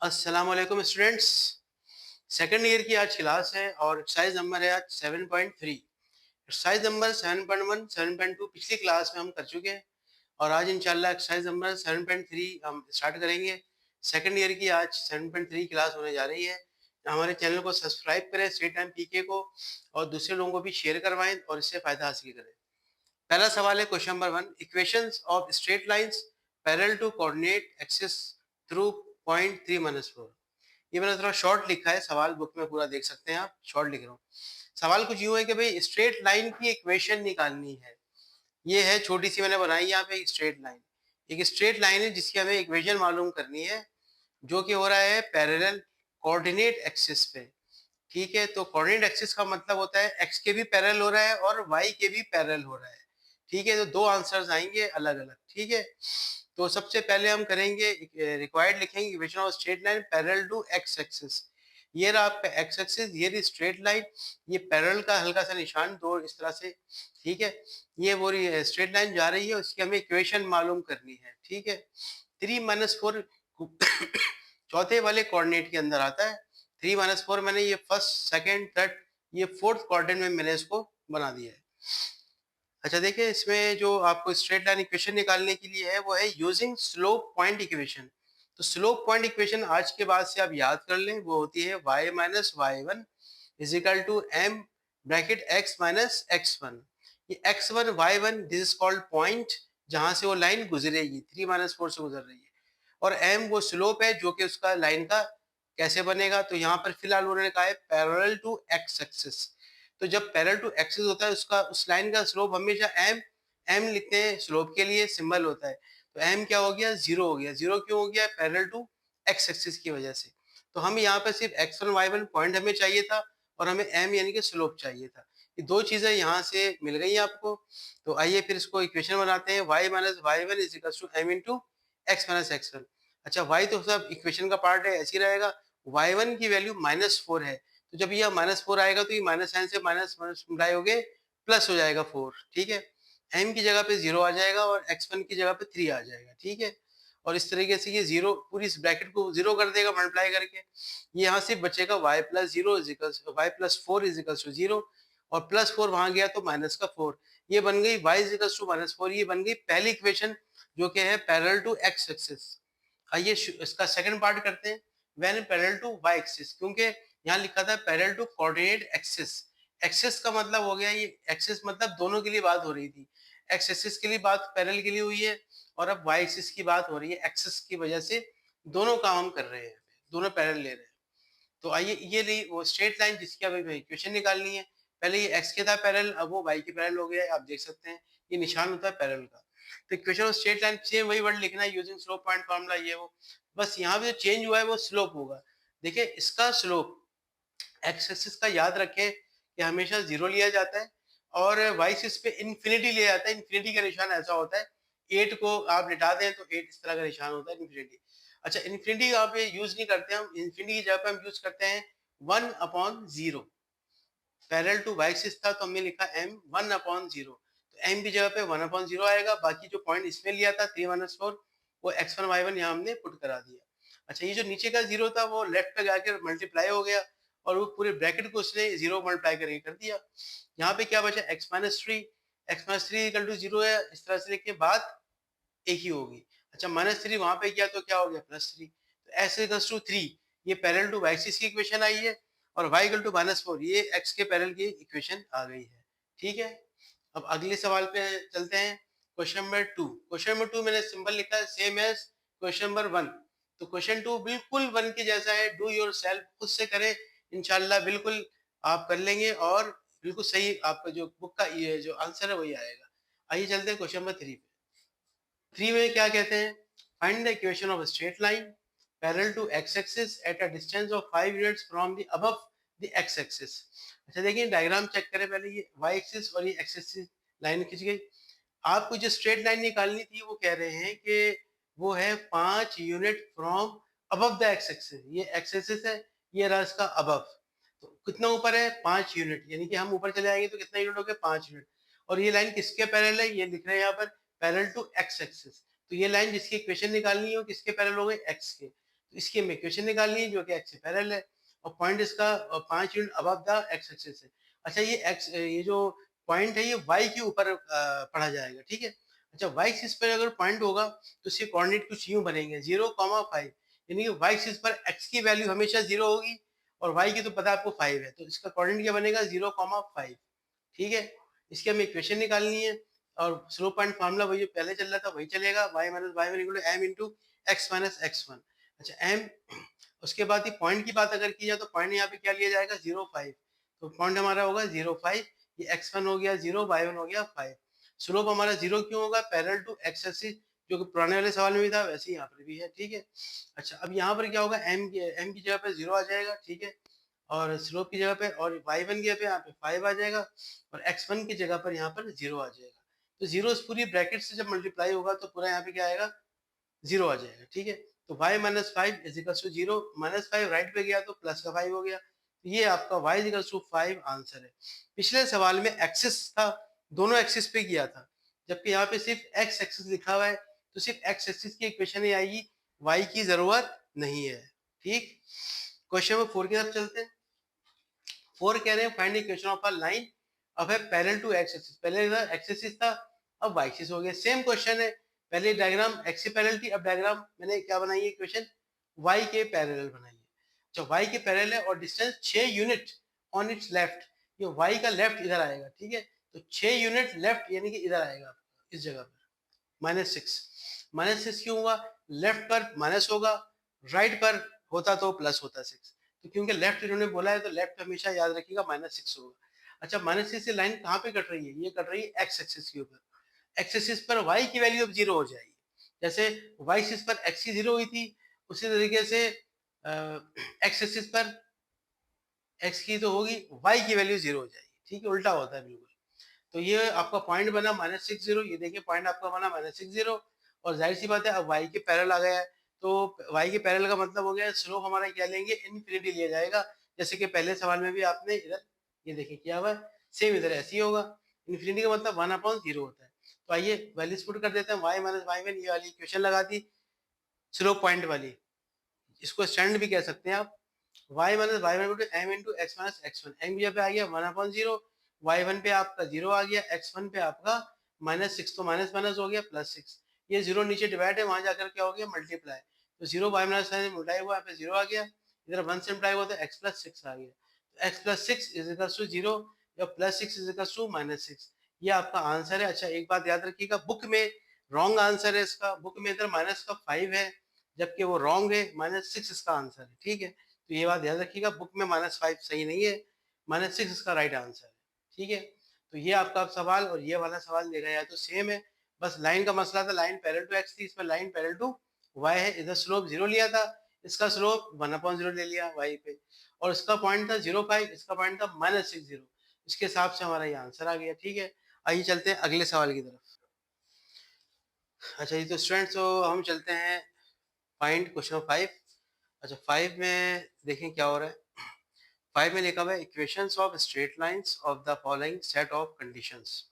अस्सलाम वालेकुम students. Second year की आज क्लास है और एक्सरसाइज नंबर है आज 7.3। एक्सरसाइज नंबर 7.1 7.2 पिछली क्लास में हम कर चुके हैं और आज इंशाल्लाह एक्सरसाइज नंबर 7.3 हम स्टार्ट करेंगे। सेकंड ईयर की आज 7.3 क्लास होने जा रही है। हमारे चैनल को सब्सक्राइब करें स्ट्रेट टाइम पीके को और दूसरे लोगों को भी शेयर करवाएं और इससे फायदा हासिल करें। पहला सवाल है question number 1, equations of straight lines parallel to coordinate axis through point 3-4। ये मैंने थोड़ा शॉर्ट लिखा है, सवाल बुक में पूरा देख सकते हैं आप, शॉर्ट लिख रहा हूँ। सवाल कुछ यूं है कि भाई स्ट्रेट लाइन की इक्वेशन निकालनी है। ये है छोटी सी मैंने बनाई यहाँ पे स्ट्रेट लाइन। एक स्ट्रेट लाइन है जिसकी हमें इक्वेशन मालूम करनी है जो कि हो रहा है पैरेलल कोऑर्डिनेट एक्सिस पे। ठीक है, तो कोऑर्डिनेट एक्सिस का मतलब होता है एक्स के भी पैरेलल हो रहा है और वाई के भी पैरेलल हो रहा है। ठीक है, तो दो आंसर्स आएंगे अलग अलग। ठीक है, तो सबसे पहले हम करेंगे रिक्वायर्ड लिखेंगे equation of straight line parallel to X axis. ये रहा आपका एक्स एक्सिस, ये रही स्ट्रेट लाइन, ये पैरेलल का हल्का सा निशान दो इस तरह से। ठीक है, ये वो स्ट्रेट लाइन जा रही है, उसकी हमें इक्वेशन मालूम करनी है। ठीक है, 3-4 चौथे वाले कोऑर्डिनेट के अंदर आता है। 3-4 मैंने ये फर्स्ट सेकंड थर्ड ये फोर्थ क्वाड्रेंट में मैंने इसको बना दिया है। अच्छा देखिए, इसमें जो आपको स्ट्रेट लाइन इक्वेशन निकालने के लिए है वो है यूजिंग स्लोप पॉइंट इक्वेशन। तो स्लोप पॉइंट इक्वेशन आज के बाद से आप याद कर लें, वो होती है y minus Y one is equal to M bracket x minus X one. ये x1 y1 this is called point जहां से वो लाइन गुजरेगी, 3-4 से गुजर रही है। और m वो स्लोप है जो कि उसका लाइन का कैसे बनेगा, तो यहाँ पर फिलहाल उन्होंने कहा है पैरेलल टू एक्स एक्सिस। तो जब पैरेलल टू एक्सिस होता है उसका उस लाइन का स्लोप हमेशा एम लिखते हैं, स्लोप के लिए सिंबल होता है। तो एम क्या हो गया, जीरो हो गया। जीरो क्यों हो गया, पैरेलल टू एक्स एक्सिस की वजह से। तो हम यहाँ पे सिर्फ x1 y1 पॉइंट हमें चाहिए था और हमें m यानी कि स्लोप चाहिए था। ये दो चीजें यहाँ से मिल गई आपको। तो आइए फिर इसको इक्वेशन बनाते हैं। y minus Y one is equal to M into X minus X one. अच्छा, y तो सब इक्वेशन का पार्ट है, ऐसे ही रहेगा। y1 की वैल्यू -4 है, तो जब ये -4 आएगा तो ये माइनस साइन से माइनस माइनस मिलाए होगे, प्लस हो जाएगा 4। ठीक है, m की जगह पे 0 आ जाएगा और x1 की जगह पे 3 आ जाएगा। ठीक है, और इस तरीके से ये 0 पूरी इस ब्रैकेट को 0 कर देगा मल्टीप्लाई करके। ये यहाँ से बचेगा y plus zero is equal Y plus four is equal to 0 और +4 वहां गया तो माइनस का 4। ये बन गई y इज इक्वल टू -4। ये बन गई पहली इक्वेशन जो कि है पैरेलल टू x एक्सिस। आइए इसका सेकंड पार्ट करते हैं। When parallel to y axis, क्योंकि यहाँ लिखा था parallel to coordinate axis. Axis का मतलब हो गया, ये एक्सिस मतलब दोनों के लिए बात हो रही थी। एक्स एक्सिस के लिए बात पैरेलल के लिए हुई है और अब y एक्सिस की बात हो रही है। एक्सिस की वजह से दोनों काम हम कर रहे हैं, दोनों पैरेलल ले रहे हैं। तो आइए ये रही वो स्ट्रेट लाइन जिसकी अब इक्वेशन निकालनी है। पहले ये x के था पैरेलल, अब वो y के पैरेलल हो गया है। आप देख सकते हैं ये निशान होता है पैरेलल का। तो equation of straight line same वही वर्ड लिखना है यूजिंग स्लोप पॉइंट फार्मूला, ये वो। बस यहाँ पे जो चेंज हुआ है वो स्लोप होगा। देखिए इसका स्लोप एक्स एक्सिस का याद रखें कि हमेशा 0 लिया जाता है और वाई एक्सिस पे इन्फिनिटी लिया जाता है। इन्फिनिटी का निशान ऐसा होता है, 8 को आप लिटा दें तो 8 इस तरह का निशान होता है, इन्फिनिटी। अच्छा, इन्फिनिटी यहाँ पे यूज नहीं करते हम, इन्फिनिटी की जगह पे हम यूज करते हैं 1/0। पैरेलल टू वाई एक्सिस था तो हमने लिखा m 1/0, तो m की जगह पे 1/0 आएगा। बाकी जो पॉइंट इसमें लिया था 3-4 वो x1 y1 यहाँ हमने पुट करा दिया। अच्छा, ये जो नीचे का 0 था वो लेफ्ट पे जाकर मल्टीप्लाई हो गया और वो पूरे ब्रैकेट को उसने 0 मल्टीप्लाई करके कर दिया। यहाँ पे क्या बचा, x-3 इक्वल टू 0 है। इस तरह से लिख के बात एक ही होगी। अच्छा, -3 वहां पे किया तो क्या हो गया, +3। तो x इक्वल्स टू 3, ये पैरेलल टू y एक्सिस की इक्वेशन आई है और y इक्वल टू -4 ये x के पैरेलल की इक्वेशन आ गई है। ठीक है, अब अगले सवाल पे चलते हैं। Question number 2। क्वेश्चन नंबर 2 मैंने सिंबल लिखा है सेम एज क्वेश्चन नंबर 1। तो क्वेश्चन 2 बिल्कुल 1 के जैसा है। डू योरसेल्फ, खुद से करें, इंशाल्लाह बिल्कुल आप कर लेंगे और बिल्कुल सही आपका जो बुक का ये जो आंसर है वही आएगा। आइए चलते हैं क्वेश्चन नंबर 3 पे। 3 में क्या कहते हैं, find the equation of straight line parallel to x axis at a distance of 5 units from the above the x axis. अच्छा देखिए डायग्राम चेक करें पहले, ये y एक्सिस और ये x एक्सिस लाइन खींच गई। आपको जो स्ट्रेट लाइन निकालनी थी वो कह रहे हैं कि वो है 5 unit from above the x axis. ये x एक्सिस है, ये रहा इसका अबव। तो कितना ऊपर है, 5 यूनिट, यानी कि हम ऊपर चले आएंगे तो कितना यूनिट हो गया, 5 यूनिट। और ये लाइन किसके पैरेलल है, ये लिख रहे हैं यहाँ पर पैरेलल टू x एक्सिस। तो ये लाइन जिसकी इक्वेशन निकालनी है वो किसके पैरेलल हो गई, x के। तो तो इसकी हमें इक्वेशन निकालनी है जो कि एक्स से पैरेलल है, और पॉइंट इसका 5 unit above the x axis है। अच्छा ये जो पॉइंट है ये वाई के ऊपर पढ़ा जाएगा, ठीक है। अच्छा वाई एक्सिस पर अगर पॉइंट होगा तो इसके कोऑर्डिनेट कुछ यूं बनेंगे 0,5, यानी कि वाई एक्सिस पर एक्स की वैल्यू हमेशा 0 होगी और वाई की तो पता है आपको 5 है, तो इसका कोऑर्डिनेट क्या बनेगा 0,5, ठीक है। इसकी हमें इक्वेशन निकालनी है और स्लोप पॉइंट फार्मूला वही जो पहले चल रहा था वही चलेगा, y minus Y one equal to M into X minus X one. अच्छा एम, उसके बाद ये पॉइंट की बात अगर की जाए तो पॉइंट यहाँ पे क्या लिया जाएगा 0,5, तो पॉइंट हमारा होगा 0,5, ये x1 हो गया 0, y1 हो गया 5। स्लोप हमारा 0 क्यों होगा, पैरेलल टू एक्स एक्सिस, जो कि पुराने वाले सवाल में भी था वैसे ही यहाँ पर भी है, ठीक है। अच्छा अब यहाँ पर क्या होगा, m की जगह पे 0 आ जाएगा, ठीक है, और स्लोप की जगह पे, और y1 की जगह पे यहाँ पे 5 आ जाएगा, और x1 की जगह पर यहाँ पर 0 आ जाएगा। तो 0 इस पूरी ब्रैकेट से जब मल्टीप्लाई होगा तो पूरा यहाँ पे क्या आएगा 0 आ जाएगा, ठीक है। तो y minus five is equal to 0, minus 5 right पे गया तो प्लस का 5 हो गया, तो ये आपका y is equal to 5 answer है। पिछले सवाल में एक्सिस था, दोनों एक्सिस पे किया था, जबकि यहाँ पे सिर्फ x एक्सिस लिखा हुआ है, तो सिर्फ x एक्सिस की इक्वेशन ही आएगी, y की जरूरत नहीं है, ठीक। क्वेश्चन नंबर 4 की तरफ चलते हैं। 4 कह रहे हैं find equation of a line अब है पैरेलल टू एक्स एक्सिस, पहले एक्स एक्सिस था अब वाई एक्सिस हो गया, सेम क्वेश्चन है, पहले डायग्राम एक्स से पैरेलल थी, अब डायग्राम मैंने क्या बनाई है इक्वेशन वाई के पैरेलल बनाई है। जो वाई के पैरेलल है और distance 6 unit on it's left, ये वाई का लेफ्ट इधर आएगा, ठीक है, तो 6 यूनिट लेफ्ट यानी कि इधर आएगा इस जगह पर -6। -6 क्यों हुआ, लेफ्ट पर माइनस होगा, राइट पर होता तो प्लस होता 6, तो क्योंकि लेफ्ट इन्होंने बोला है तो लेफ्ट हमेशा याद रखिएगा -6 होगा। अच्छा -6 से लाइन कहाँ पे कट रही है, ये कट रही है एक्स एक्सिस के ऊपर, एक्स एक्सिस पर वाई की वैल्यू अब 0 हो जाएगी, जैसे वाई एक्सिस पर एक्स की 0 हुई थी उसी तरीके से एक्स एक्सिस पर एक्स की तो होगी, वाई की वैल्यू 0 हो जाएगी, ठीक है, उल्टा होता है बिल्कुल। तो ये आपका पॉइंट बना -60, ये देखिए पॉइंट आपका बना -60, और जाहिर सी बात है अब y के पैरेलल आ गया है, तो y के पैरेलल का मतलब हो गया स्लोप हमारा क्या लेंगे इनफिनिटी लिया जाएगा, जैसे कि पहले सवाल में भी आपने इधर ये देखिए किया हुआ है, सेम इधर ऐसे ही होगा, इनफिनिटी का मतलब 1/0 होता है। तो आइए वैल्यूज पुट कर देते हैं, y माइनस वाई वन, ये वाली इक्वेशन लगा दी स्लोप पॉइंट वाली, इसको स्टैंड भी कह सकते हैं आप, y minus Y one M into X minus X one, M की जगह पे आ गया 1/0, y1 पे आपका 0 आ गया, x1 पे आपका -6, तो माइनस माइनस हो गया +6, ये 0 नीचे डिवाइड है, वहां जाकर क्या हो गया मल्टीप्लाई, तो 0 y माइनस मल्टीप्लाई हुआ, यहाँ पे 0 आ गया, इधर 1 से मल्टीप्लाई हुआ तो x प्लस 6 आ गया, तो x plus 6 is equal to 0 या +6 इज इक्वल टू -6, ये आपका आंसर है। अच्छा एक बात याद रखिएगा, बुक में रॉन्ग आंसर है इसका, बुक में इधर माइनस का 5 है जबकि वो रॉन्ग है, -6 इसका आंसर है, ठीक है, तो ये बात याद रखिएगा, बुक में -5 सही नहीं है, -6 इसका राइट आंसर है, ठीक है। तो ये आपका सवाल और ये वाला सवाल देखा जाए तो सेम है, बस लाइन का मसला था, लाइन पैरेलल टू एक्स थी, इसमें लाइन पैरेलल टू वाई है, इधर स्लोप 0 लिया था, इसका स्लोप 1/0 ले लिया वाई पे, और इसका पॉइंट था 0,5, इसका पॉइंट था -60, इसके हिसाब से हमारा ये आंसर आ गया, ठीक है। आइए चलते हैं अगले सवाल की तरफ। अच्छा जी तो स्टूडेंट्स, तो हम चलते हैं फाइंड क्वेश्चन 5। अच्छा 5 में देखें क्या हो रहा है, 5 में लिखा हुआ है equations of straight lines of the following set of conditions.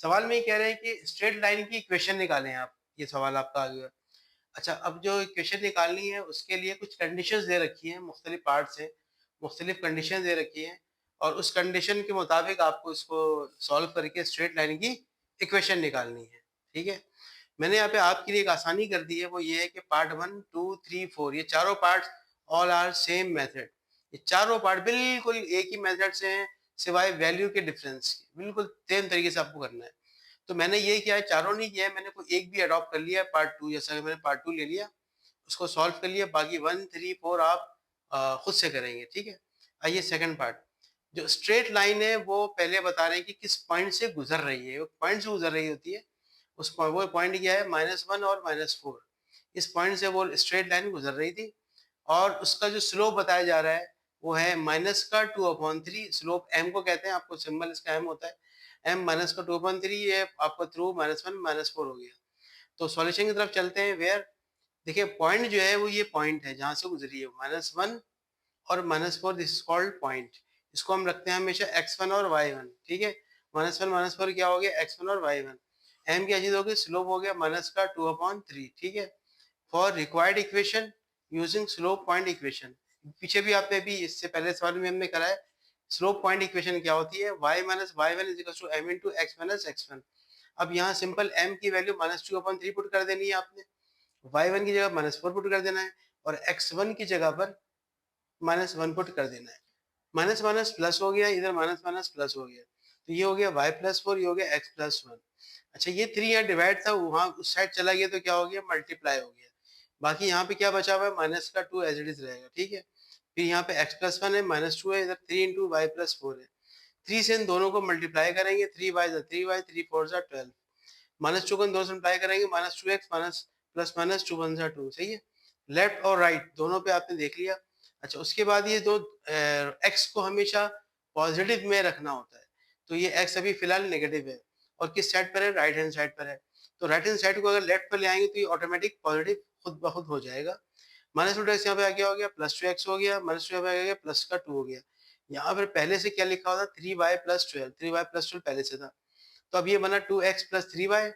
सवाल में ये कह रहे हैं कि स्ट्रेट लाइन की इक्वेशन निकालें आप, ये सवाल आपका आ गया। अच्छा अब जो इक्वेशन निकालनी है उसके लिए कुछ कंडीशंस दे रखी हैं, मुख्तलिफ पार्ट से मुख्तलिफ कंडीशन दे रखी हैं, और उस कंडीशन के मुताबिक आपको इसको सॉल्व करके स्ट्रेट लाइन की इक्वेशन निकालनी है, ठीक है। मैंने यहाँ पे आपके लिए एक आसानी कर दी है, वो ये है कि पार्ट 1, 2, 3, 4 ये चारों part all are same method, ये चारों पार्ट बिल्कुल एक ही मेथड से हैं सिवाय वैल्यू के डिफरेंस के, बिल्कुल सेम तरीके से आपको करना है। तो मैंने ये किया है, चारों नहीं किया है, मैंने कोई एक भी अडॉप्ट कर लिया है, पार्ट 2 जैसा कि मैंने पार्ट 2 ले लिया, उसको सॉल्व कर लिया, बाकी 1, 3, 4 आप खुद से करेंगे, ठीक है। आइए सेकंड पार्ट, जो स्ट्रेट लाइन है वो पहले बता रहे हैं कि किस पॉइंट से गुजर रही है, वो पॉइंट से गुजर रही होती है, उस वो पॉइंट क्या है -1 और -4, इस पॉइंट से वो स्ट्रेट लाइन गुजर रही थी, और उसका जो स्लोप बताया जा रहा है वो है माइनस का 2/3, स्लोप m को कहते हैं, आपको सिंबल इसका m होता है, m माइनस का 2/3, ये आपको थ्रू -1 -4 हो गया। तो सॉल्यूशन की तरफ चलते हैं, वेयर देखिए पॉइंट जो है वो ये पॉइंट है जहां से गुजरी है -1 और -4, दिस इज कॉल्ड पॉइंट, इसको हम रखते हैं हमेशा x1 और y1, ठीक है। -1 -4 क्या हो गया x1 और y1, m क्या चीज होगी, स्लोप हो गया माइनस का 2/3, ठीक है। For required equation, using slope point equation. पीछे भी आपने भी इससे पहले सवाल में हमने करा है। स्लोप पॉइंट इक्वेशन क्या होती है? y minus Y one is equal to m into X minus X one. अब यहाँ सिंपल m की वैल्यू -2/3 पुट कर देनी है आपने, y1 की जगह -4 पुट कर देना है और x1 की जगह पर -1 पुट कर देना है। माइनस माइनस प्लस हो गया, इधर माइनस माइनस प्लस हो गया, तो ये हो गया y+4, ये हो गया x+1। अच्छा, ये 3 यहाँ डिवाइड था, वहाँ उस साइड चला गया तो क्या हो गया? मल्टीप्लाई हो गया। बाकी यहाँ पे क्या बचा हुआ है? माइनस का 2 एज इट इज रहेगा, ठीक है। फिर यहाँ पे x+1 है, -2 है, इधर 3 इंटू y+4 है। 3 से इन दोनों को मल्टीप्लाई करेंगे, 3y 3y, 3 4 12। -2 को इन दोनों से मल्टीप्लाई करेंगे, -2x माइनस प्लस माइनस 2 1 2, सही है। लेफ्ट और राइट दोनों पे आपने देख लिया। अच्छा, उसके बाद ये दो x को हमेशा पॉजिटिव में रखना होता है, तो ये x अभी फिलहाल नेगेटिव है और किस साइड पर है? राइट हैंड साइड पर है। तो राइट हैंड साइड को अगर लेफ्ट पर ले आएंगे तो ये ऑटोमेटिक पॉजिटिव खुद ब खुद हो जाएगा। -2x यहाँ पे आ गया, हो गया +2x हो गया, -2 यहाँ पे आ गया, प्लस का 2 हो गया। यहाँ पर पहले से क्या लिखा हुआ था? 3y+12, 3y+12 पहले से था, तो अब ये बना 2x प्लस 3y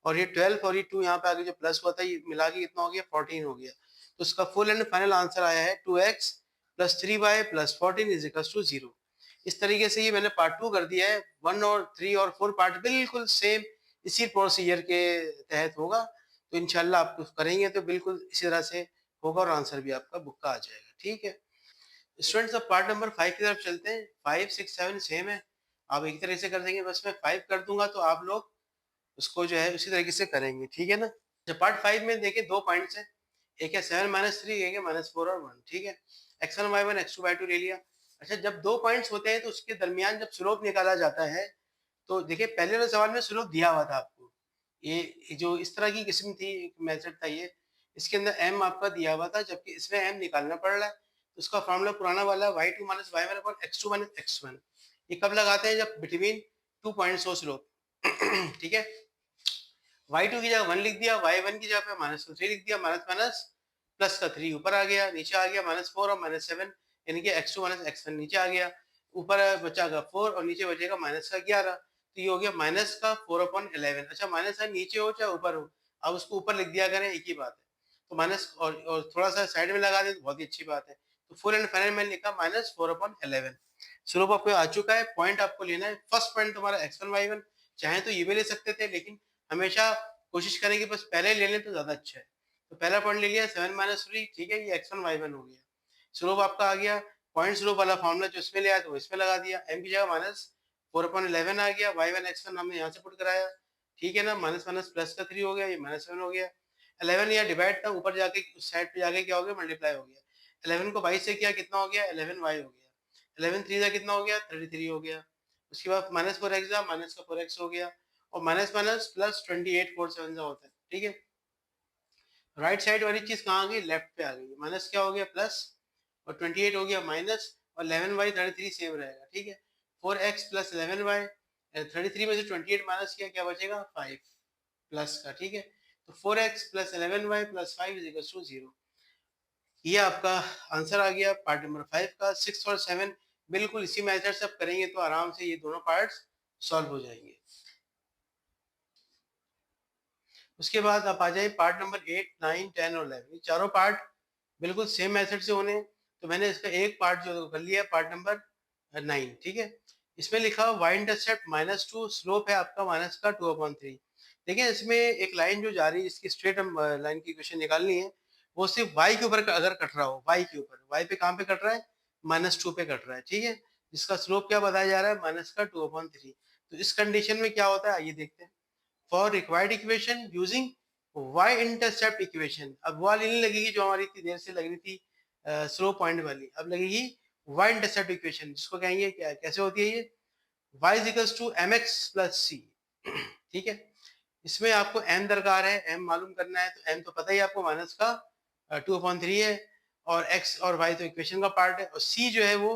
और ये 12 और ये 2 यहाँ पे आगे जो प्लस हुआ था ये मिला के कितना हो गया? 14 हो गया। तो इसका फुल एंड फाइनल आंसर आया है 2x plus 3y plus 14 is equal to 0। इस तरीके से ये मैंने पार्ट 2 कर दिया है। 1 और 3 और 4 पार्ट बिल्कुल सेम इसी प्रोसीजर के तहत होगा, तो इंशाल्लाह आप करेंगे तो बिल्कुल इसी तरह से होगा और आंसर भी आपका बुक का आ जाएगा, ठीक है। स्टूडेंट्स, अब पार्ट नंबर 5 की तरफ चलते हैं। 5 6 7 सेम है, आप एक तरह से कर देंगे, बस मैं 5 कर दूंगा तो आप लोग उसको जो है उसी तरीके से करेंगे, ठीक है ना। जब पार्ट 5 में देखिए 2 पॉइंट्स हैं, एक है 7 -3, एक है -4 और 1, ठीक है। x1 y1 x2 y2 ले लिया। अच्छा, जब 2 पॉइंट्स होते हैं तो उसके दरमियान जब स्लोप निकाला जाता है तो देखिए पहले वाले सवाल में स्लोप दिया हुआ था आपको, ये जो इस तरह की किस्म थी, एक मेथड था ये, इसके अंदर m आपका दिया हुआ था, जबकि इसमें m निकालना पड़ रहा है। तो उसका फॉर्मूला पुराना वाला y2 minus y1 upon x2 minus x1। ये कब लगाते हैं? जब बिटवीन 2 पॉइंट्स हो स्लोप ठीक है। y2 की जगह 1 लिख दिया, y1 की जगह पे -3 लिख दिया, माइनस माइनस प्लस का 3 ऊपर आ गया, नीचे आ गया -4 और -7, यानी कि x2 माइनस x1 नीचे आ गया, ऊपर बचागा 4 और नीचे बचेगा माइनस का 11, तो ये हो गया माइनस का 4/11। अच्छा, माइनस का नीचे हो चाहे ऊपर हो, अब उसको ऊपर लिख दिया करें, एक ही बात है। तो माइनस और थोड़ा सा साइड में लगा दें तो बहुत ही अच्छी बात है। तो फुल एंड फाइनल मैंने लिखा -4/11। स्लोप आपको आ चुका है। पॉइंट आपको लेना है, फर्स्ट पॉइंट तुम्हारा x1 y1, चाहे तो ये भी ले सकते थे, लेकिन हमेशा कोशिश करें कि बस पहले ले लें तो ज्यादा अच्छा है। तो पहला पॉइंट ले लिया 7 -3, ठीक है, ये x1 y1 हो गया। स्लोप आपका आ गया, पॉइंट स्लोप वाला फॉर्मूला जो इसमें ले आया तो इसमें लगा दिया, m की जगह -4/11 आ गया, y1 x1 हमने यहाँ से पुट कराया, ठीक है ना। माइनस माइनस प्लस का 3 हो गया, ये -7 हो गया। 11 यहाँ डिवाइड था, ऊपर जाके उस साइड पे जाके क्या हो गया? मल्टीप्लाई हो गया। 11 को 22 से किया, कितना हो गया? 11y हो गया। 11 3 का कितना हो गया? 33 हो गया। उसके बाद -4x था, माइनस का 4x हो गया, और माइनस माइनस प्लस 28 4 7 का होता है, ठीक है। राइट साइड वाली चीज कहाँ आ गई? लेफ्ट पे आ गई। माइनस क्या हो गया? प्लस, और 28 हो गया माइनस, और 11y 33 सेम रहेगा, ठीक है। 4x प्लस 11y, 33 में से 28 माइनस किया, क्या बचेगा? 5 प्लस का, ठीक है। तो 4x plus 11y plus 5 is equal to 0। ये आपका आंसर आ गया पार्ट नंबर 5 का। 6 और 7 बिल्कुल इसी मेथड से आप करेंगे तो आराम से ये दोनों पार्ट्स सॉल्व हो जाएंगे। उसके बाद आप आ जाइए पार्ट नंबर 8 9 10 और 11। ये चारों पार्ट बिल्कुल सेम मेथड से होने हैं, तो मैंने इसका एक पार्ट जो कर लिया, पार्ट नंबर 9, ठीक है। इसमें लिखा हुआ y इंटरसेप्ट -2, स्लोप है आपका माइनस का 2/3। देखिए इसमें एक लाइन जो जा रही है, इसकी स्ट्रेट लाइन की इक्वेशन निकालनी है, वो सिर्फ y के ऊपर अगर कट रहा हो, y के ऊपर, y पे कहाँ पे कट रहा है? -2 पे कट रहा है, ठीक है। जिसका स्लोप क्या बताया जा रहा है? माइनस का 2/3। तो इस कंडीशन में क्या होता है, आइए देखते हैं। For required equation using y intercept equation, अब वो वाली नहीं लगेगी जो हमारी इतनी देर से लग रही थी स्लो पॉइंट वाली, अब लगेगी y इंटरसेप्ट इक्वेशन, जिसको कहेंगे क्या, कैसे होती है ये? y is equals to mx plus c, ठीक है। इसमें आपको m दरकार है, m मालूम करना है, तो m तो पता ही आपको माइनस का 2/3 है, और x और y तो इक्वेशन का पार्ट है, और c जो है वो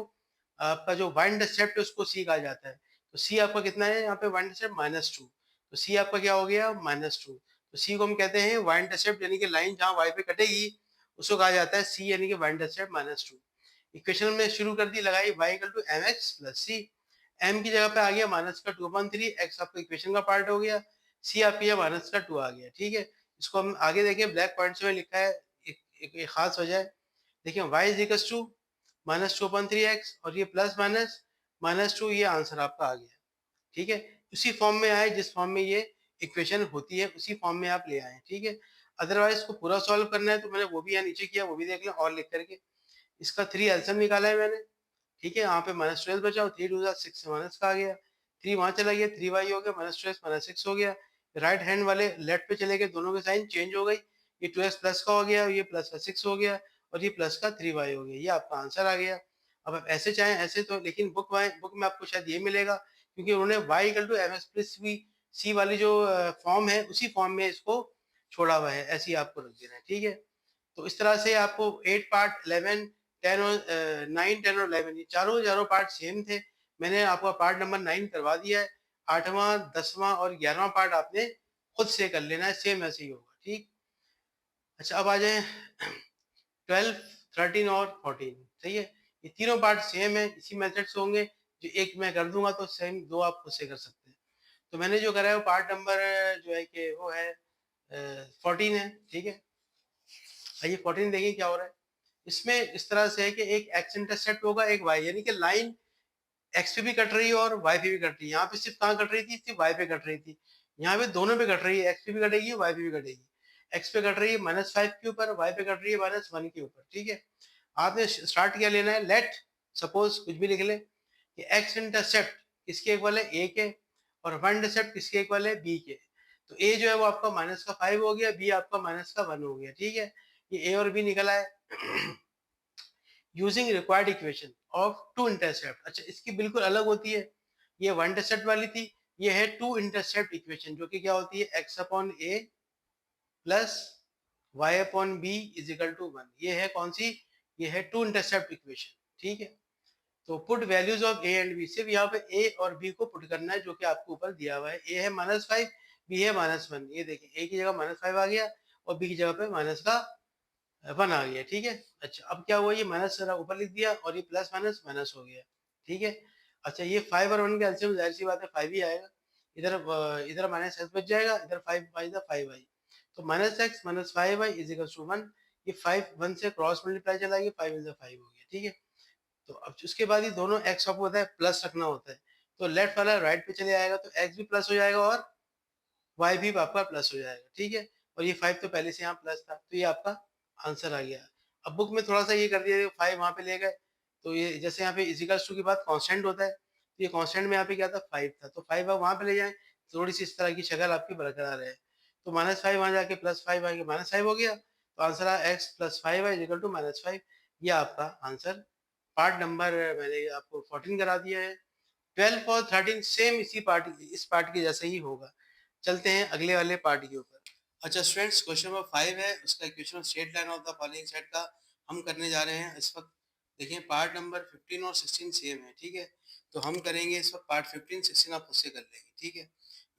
आपका जो y इंटरसेप्ट है उसको c कहा जाता है। तो c आपका कितना है यहाँ पे? y इंटरसेप्ट -2, तो c आपका क्या हो गया? -2। तो c को हम कहते हैं y इंटरसेप्ट, यानी कि लाइन जहाँ y पे कटेगी उसको कहा जाता है c, यानी कि y इंटरसेप्ट -2। इक्वेशन में शुरू कर दी, लगाई y equal to mx plus c, m की जगह पे आ गया माइनस का 2/3, x आपका इक्वेशन का पार्ट हो गया, c आपकी यहाँ माइनस का 2 आ गया, ठीक है। इसको हम आगे देखें, ब्लैक पॉइंट्स में लिखा है एक खास वजह है। देखिए y is equal to -2/3x और ये प्लस माइनस -2, ये आंसर आपका आ गया। ठीक है, उसी फॉर्म में आए जिस फॉर्म में ये इक्वेशन होती है, उसी फॉर्म में आप ले आए। ठीक है, अदरवाइज इसको पूरा सॉल्व करना है तो मैंने वो भी यहाँ नीचे किया, वो भी देख लें और लिख करके। इसका 3 एलसीएम निकाला है मैंने। ठीक है, यहाँ पे -12 बचा और 3 2 6 से माइनस का आ गया, 3 वहाँ चला गया, 3y हो गया, -12 -6 हो गया। राइट हैंड वाले लेफ्ट पे चले गए, दोनों के साइन चेंज हो गई। ये 2x प्लस का हो गया, ये प्लस का 6 हो गया और ये प्लस का 3y हो गया। ये आपका आंसर आ गया। अब आप ऐसे चाहें ऐसे तो, लेकिन बुक में आपको शायद ये मिलेगा, क्योंकि उन्होंने y equal to mx plus v c वाली जो फॉर्म है, उसी फॉर्म में इसको छोड़ा हुआ है। ऐसे ही आपको रख देना है। ठीक है, तो इस तरह से आपको 8 पार्ट 11 10 और 9 10 और 11 ये चारों पार्ट सेम थे। मैंने आपका पार्ट नंबर 9 करवा दिया है। 8वां 10वां और 11वां पार्ट आपने खुद से कर लेना है, सेम ऐसे ही होगा। ठीक, अच्छा अब आ जाए 12 13 और 14। सही है, ये तीनों पार्ट सेम है, इसी मेथड से होंगे। जो एक मैं कर दूंगा तो सेम दो आप खुद से कर सकते हैं। तो मैंने जो करा है वो पार्ट नंबर जो है कि वो है 14 है। ठीक है, आइए 14 देखिए क्या हो रहा है। इसमें इस तरह से है कि एक एक्स इंटरसेप्ट होगा, एक वाई, यानी कि लाइन एक्स पे भी कट रही है और वाई पे भी कट रही है। यहाँ पे सिर्फ कहाँ कट रही थी, सिर्फ वाई पे कट रही थी। यहाँ पे दोनों पे कट रही है, एक्स पे भी कटेगी, वाई पे भी कटेगी। एक्स पे कट रही है -5 के ऊपर, वाई पे कट रही है -1 के ऊपर। ठीक है, आपने स्टार्ट क्या लेना है, लेट सपोज कुछ भी लिख ले कि एक्स इंटरसेप्ट किसके इक्वल है, ए के, और वाई इंटरसेप्ट किसके इक्वल है, बी के। तो ए जो है वो आपका -5 हो गया, बी आपका -1 हो गया। ठीक है, ये ए और बी निकला है। Using required equation of two intercept. अच्छा, इसकी बिल्कुल अलग होती है। ये वन इंटरसेप्ट वाली थी, ये है टू इंटरसेप्ट इक्वेशन, जो कि क्या होती है, X upon A plus Y upon B is equal to 1। ये है कौन सी, ये है टू इंटरसेप्ट इक्वेशन। ठीक है, तो put values of A and B, सिर्फ यहाँ पे ए और बी को पुट करना है, जो कि आपको ऊपर दिया हुआ है। ए है -5, बी है -1। ये देखिए, ए की जगह -5 आ गया और बी की जगह पे माइनस का 1 आ गया। ठीक है, अच्छा अब क्या हुआ, ये माइनस जरा ऊपर लिख दिया और ये प्लस माइनस माइनस हो गया। ठीक है, अच्छा ये 5 और 1 के एलसीएम जाहिर सी बात है 5 ही आएगा। इधर इधर -x बच जाएगा, इधर 5 5 5i, तो -x -5i is equal to 1। ये 5 1 से क्रॉस मल्टीप्लाई चला गया, 5 5 हो गया। ठीक है, तो अब उसके बाद ये दोनों x आपको पता है प्लस रखना होता है, तो लेफ्ट वाला राइट पे चले आएगा, तो x भी प्लस हो जाएगा और y भी आपका प्लस हो जाएगा। ठीक है, और ये 5 तो पहले से यहाँ प्लस था, तो ये आपका आंसर आ गया। अब बुक में थोड़ा सा ये कर दिया, 5 वहाँ पे ले गए, तो ये जैसे यहाँ पे इजिकल्स टू के बाद कांस्टेंट होता है, तो ये कांस्टेंट में यहाँ पे क्या था, 5 था, तो 5 आप वहाँ पे ले जाएं, थोड़ी सी इस तरह की शक्ल आपकी बरकरार है। तो -5 वहाँ जाके +5 आके -5 हो गया, तो आंसर आया x + 5y इक्वल टू -5। ये आपका आंसर पार्ट नंबर मैंने आपको 14 करा दिया है। 12 और 13 सेम इस पार्ट के जैसे ही होगा। चलते हैं अगले वाले पार्ट के ऊपर। अच्छा स्टूडेंट्स, क्वेश्चन नंबर 5 है, उसका equation of straight line of the following set का हम करने जा रहे हैं इस वक्त। देखिए पार्ट नंबर 15 और 16 सेम है। ठीक है, तो हम करेंगे इस वक्त पार्ट 15 16 आप उससे कर लेंगे। ठीक है,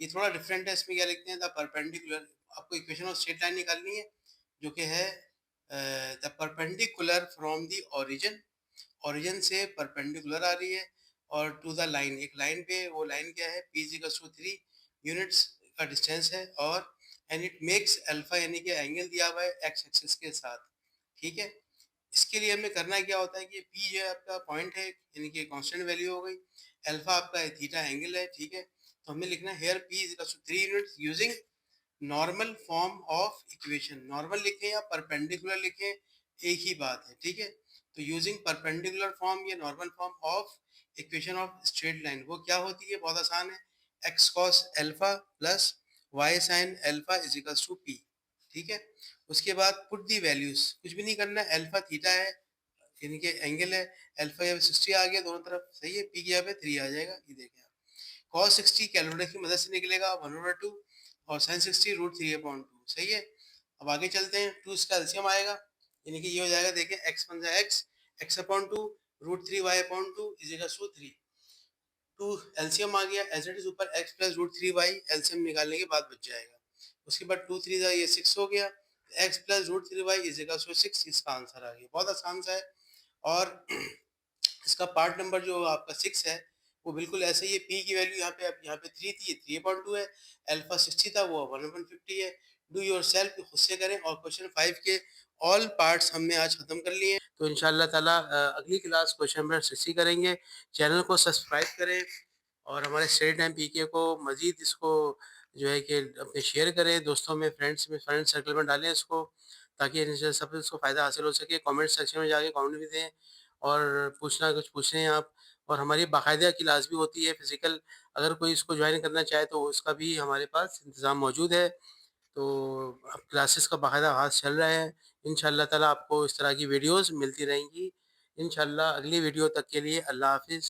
ये थोड़ा डिफरेंट है। इसमें क्या लिखते हैं, द परपेंडिकुलर, आपको इक्वेशन ऑफ स्ट्रेट लाइन निकालनी है, जो कि है the perpendicular from the origin, origin से परपेंडिकुलर आ रही है, और टू द लाइन, एक लाइन पे, वो लाइन क्या है, p इक्वल्स टू 3 यूनिट्स का डिस्टेंस है, और एंड इट मेक्स अल्फा, यानी कि एंगल दिया हुआ है एक्स एक्सिस के साथ। ठीक है, इसके लिए हमें करना क्या होता है कि p जो है आपका पॉइंट है, यानी कि कांस्टेंट वैल्यू हो गई, अल्फा आपका है, थीटा एंगल है। ठीक है, तो हमें लिखना है here p equals to 3 units using normal form of equation. Normal लिखें या परपेंडिकुलर लिखें, एक ही बात है। ठीक है, तो यूजिंग परपेंडिकुलर फॉर्म या normal form of equation of straight line, वो क्या होती है, बहुत आसान है, X cos alpha plus Y sine alpha is equals to P. ठीक है, उसके बाद पुट दी वैल्यूज, कुछ भी नहीं करना है, अल्फा थीटा है, यानी कि एंगल है, अल्फा यहाँ पे 60 आ गया दोनों तरफ, सही है, पी की यहाँ पे 3 आ जाएगा। ये देखें आप, cos 60 कैलकुलेटर की मदद से निकलेगा 1/2 और sin 60 √3/2। सही है, अब आगे चलते हैं, 2 इसका एलसीएम आएगा, यानी कि ये हो जाएगा, देखें x बन जाए x, x/2 √3y/2 is equal to 3। 2 LCM आ गया, एज इट इज ऊपर x प्लस √3y एलसीएम निकालने के बाद बच जाएगा। उसके बाद 2 3 ये 6 हो गया, x plus √3y is equal to 6, इसका आंसर आ गया। बहुत आसान सा है, और इसका पार्ट नंबर जो आपका 6 है, वो बिल्कुल ऐसे ही है। p की वैल्यू यहाँ पे 3 थी, ये 3/2 है, अल्फा 60 था, वो 1/50 है, डू योरसेल्फ खुद से करें। और क्वेश्चन 5 के ऑल पार्ट्स हमने आज खत्म कर लिए हैं। तो इंशाल्लाह ताला अगली क्लास क्वेश्चन नंबर 60 करेंगे। चैनल को सब्सक्राइब करें और हमारे स्टडी टाइम पीके को मज़ीद इसको जो है कि अपने शेयर करें दोस्तों में, फ्रेंड सर्कल में डालें इसको, ताकि इनसे सब इसको फ़ायदा हासिल हो सके। कमेंट सेक्शन में जाके कमेंट भी दें और कुछ पूछें आप। और हमारी बाकायदा क्लास भी होती है फिज़िकल, अगर कोई इसको जॉइन करना चाहे तो उसका भी हमारे पास इंतज़ाम मौजूद है। तो अब क्लासेस का बाकायदा आगाज़ चल रहा है। इंशाअल्लाह ताला आपको इस तरह की वीडियोज़ मिलती रहेंगी। इंशाअल्लाह अगली वीडियो तक के लिए अल्लाह हाफ़िज़।